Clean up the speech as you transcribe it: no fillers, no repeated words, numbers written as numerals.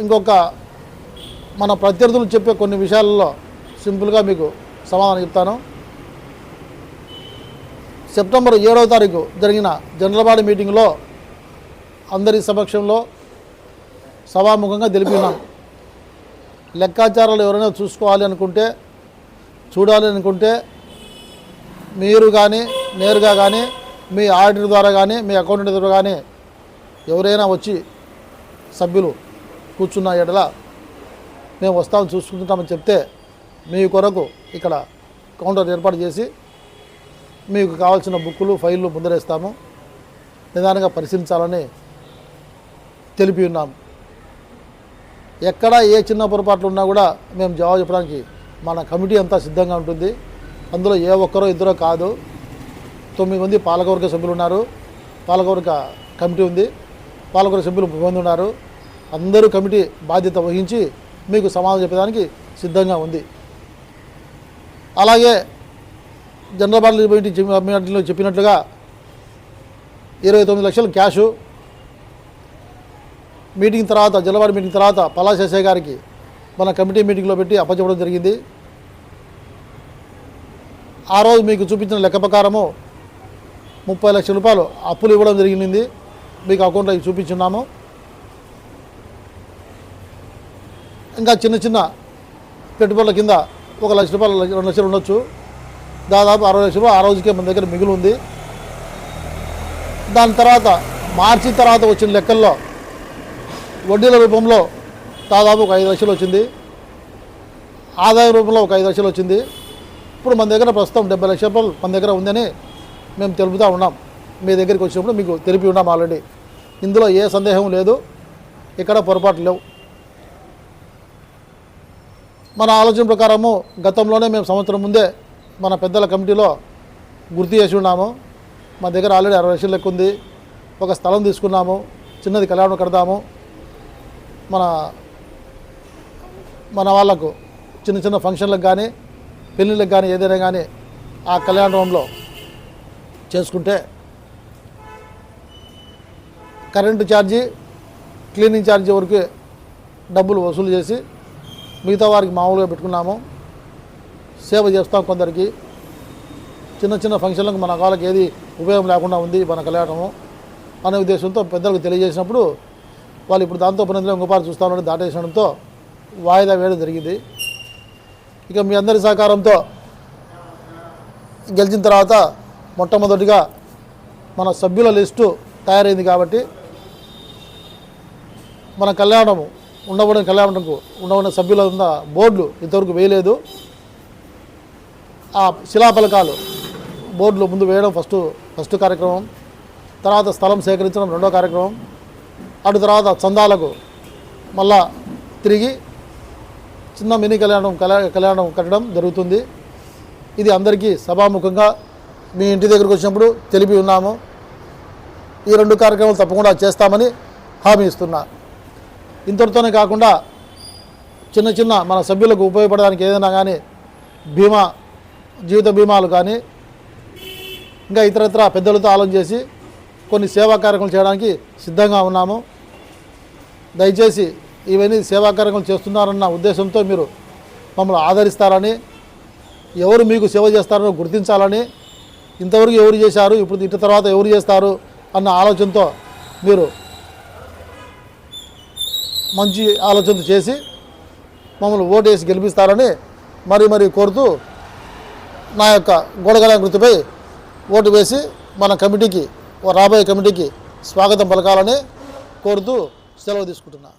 ఇంకొక మన ప్రత్యర్థులు చెప్పే కొన్ని విషయాలలో సింపుల్గా మీకు సమాధానం చెప్తాను. సెప్టెంబర్ 7వ తారీఖు జరిగిన జనరల్ బాడీ మీటింగ్లో అందరి సమక్షంలో సభాముఖంగా తెలిపినాం. లెక్కాచారాలు ఎవరైనా చూసుకోవాలి అనుకుంటే, చూడాలి అనుకుంటే మీరు కానీ నేరుగా కానీ మీ ఆడిటర్ ద్వారా కానీ మీ అకౌంటెంట్ ద్వారా కానీ ఎవరైనా వచ్చి సభ్యులు కూర్చున్న ఎడల మేము వస్తామని చూసుకుంటామని చెప్తే మీ కొరకు ఇక్కడ కౌంటర్ ఏర్పాటు చేసి మీకు కావాల్సిన బుక్కులు ఫైళ్ళు ముందరేస్తాము. నిదానంగా పరిశీలించాలని తెలిపి ఉన్నాము. ఎక్కడ ఏ చిన్న పొరపాట్లు ఉన్నా కూడా మేము జవాబు చెప్పడానికి మన కమిటీ అంతా సిద్ధంగా ఉంటుంది. అందులో ఏ ఒక్కరో ఇద్దరో కాదు, 9 మంది పాలకవర్గ సభ్యులు ఉన్నారు, పాలకవర్గ కమిటీ ఉంది, పాలకవర్గ సభ్యులు 3 మంది ఉన్నారు. అందరూ కమిటీ బాధ్యత వహించి మీకు సమాధానం చెప్పడానికి సిద్ధంగా ఉంది. అలాగే జనరల్ బాడీ మీటింగ్లో చెప్పినట్లుగా 29 లక్షలు క్యాషు మీటింగ్ తర్వాత, జనరల్ బాడీ మీటింగ్ తర్వాత పలాస్ ఎస్ఐ గారికి మన కమిటీ మీటింగ్లో పెట్టి అప్పచెప్పడం జరిగింది. ఆ రోజు మీకు చూపించిన లెక్క ప్రకారము 30 లక్షల రూపాయలు అప్పులు ఇవ్వడం జరిగింది. మీకు అకౌంట్లో చూపించున్నాము. ఇంకా చిన్న చిన్న పెట్టుబడుల కింద 1 లక్ష రూపాయలు 2 లక్షలు ఉండొచ్చు. దాదాపు 60 లక్షల రూపాయలు ఆ రోజుకే మన దగ్గర మిగులు ఉంది. దాని తర్వాత మార్చి తర్వాత వచ్చిన లెక్కల్లో వడ్డీల రూపంలో దాదాపు 5 లక్షలు వచ్చింది, ఆదాయ రూపంలో 5 లక్షలు వచ్చింది. ఇప్పుడు మన దగ్గర ప్రస్తుతం 70 లక్షల రూపాయలు మన దగ్గర ఉందని మేము తెలుపుతూ ఉన్నాం. మీ దగ్గరికి వచ్చినప్పుడు మీకు తెలిపి ఉన్నాం ఆల్రెడీ. ఇందులో ఏ సందేహం లేదు, ఇక్కడ పొరపాటు లేవు. మన ఆలోచన ప్రకారము గతంలోనే మేము సంవత్సరం ముందే మన పెద్దల కమిటీలో గుర్తు చేసి ఉన్నాము. మన దగ్గర ఆల్రెడీ 60 లక్షలు లెక్క ఉంది. ఒక స్థలం తీసుకున్నాము, చిన్నది కళ్యాణం కడదాము. మన వాళ్ళకు చిన్న చిన్న ఫంక్షన్లకు కానీ పెళ్ళిళ్ళకి కానీ ఏదైనా కానీ ఆ కళ్యాణంలో చేసుకుంటే కరెంటు ఛార్జీ, క్లీనింగ్ ఛార్జీ వరకు డబ్బులు వసూలు చేసి మిగతా వారికి మామూలుగా పెట్టుకున్నాము. సేవ చేస్తాం. కొందరికి చిన్న చిన్న ఫంక్షన్లకు మన వాళ్ళకి ఏది ఉపయోగం లేకుండా ఉంది మన కళ్యాణము అనే ఉద్దేశంతో పెద్దలకు తెలియజేసినప్పుడు వాళ్ళు ఇప్పుడు దాంతో పనిలో ఇంకోపాటు చూస్తామని దాటేసడంతో వాయిదా వేయడం జరిగింది. ఇక మీ అందరి సహకారంతో గెలిచిన తర్వాత మొట్టమొదటిగా మన సభ్యుల లిస్టు తయారైంది కాబట్టి మన కళ్యాణంకు ఉండబడిన సభ్యుల బోర్డులు ఇంతవరకు వేయలేదు. ఆ శిలాఫలకాలు బోర్డులు ముందు వేయడం ఫస్ట్ కార్యక్రమం. తర్వాత స్థలం సేకరించడం 2వ కార్యక్రమం. అటు తర్వాత చందాలకు మళ్ళా తిరిగి చిన్న మినీ కళ్యాణం కట్టడం జరుగుతుంది. ఇది అందరికీ సభాముఖంగా మీ ఇంటి దగ్గరకు వచ్చినప్పుడు తెలిపి ఉన్నాము. ఈ 2 కార్యక్రమాలు తప్పకుండా చేస్తామని హామీ ఇస్తున్నా. ఇంతటితోనే కాకుండా చిన్న చిన్న మన సభ్యులకు ఉపయోగపడడానికి ఏదైనా కానీ జీవిత బీమాలు కానీ ఇంకా ఇతరత్ర పెద్దలతో ఆలోచన చేసి కొన్ని సేవా కార్యక్రమాలు చేయడానికి సిద్ధంగా ఉన్నాము. దయచేసి ఇవన్నీ సేవా కార్యక్రమాలు చేస్తున్నారన్న ఉద్దేశంతో మీరు మమ్మల్ని ఆదరిస్తారని, ఎవరు మీకు సేవ చేస్తారో గుర్తించాలని, ఇంతవరకు ఎవరు చేశారు, ఇప్పుడు ఇటు తర్వాత ఎవరు చేస్తారు అన్న ఆలోచనతో మీరు మంచి ఆలోచన చేసి మమ్మల్ని ఓటు వేసి గెలిపిస్తారని మరీ కోరుతూ నా యొక్క గోడగల గుర్తుపై ఓటు వేసి మన కమిటీకి, రాబోయే కమిటీకి స్వాగతం పలకాలని కోరుతూ సెలవు తీసుకుంటున్నా.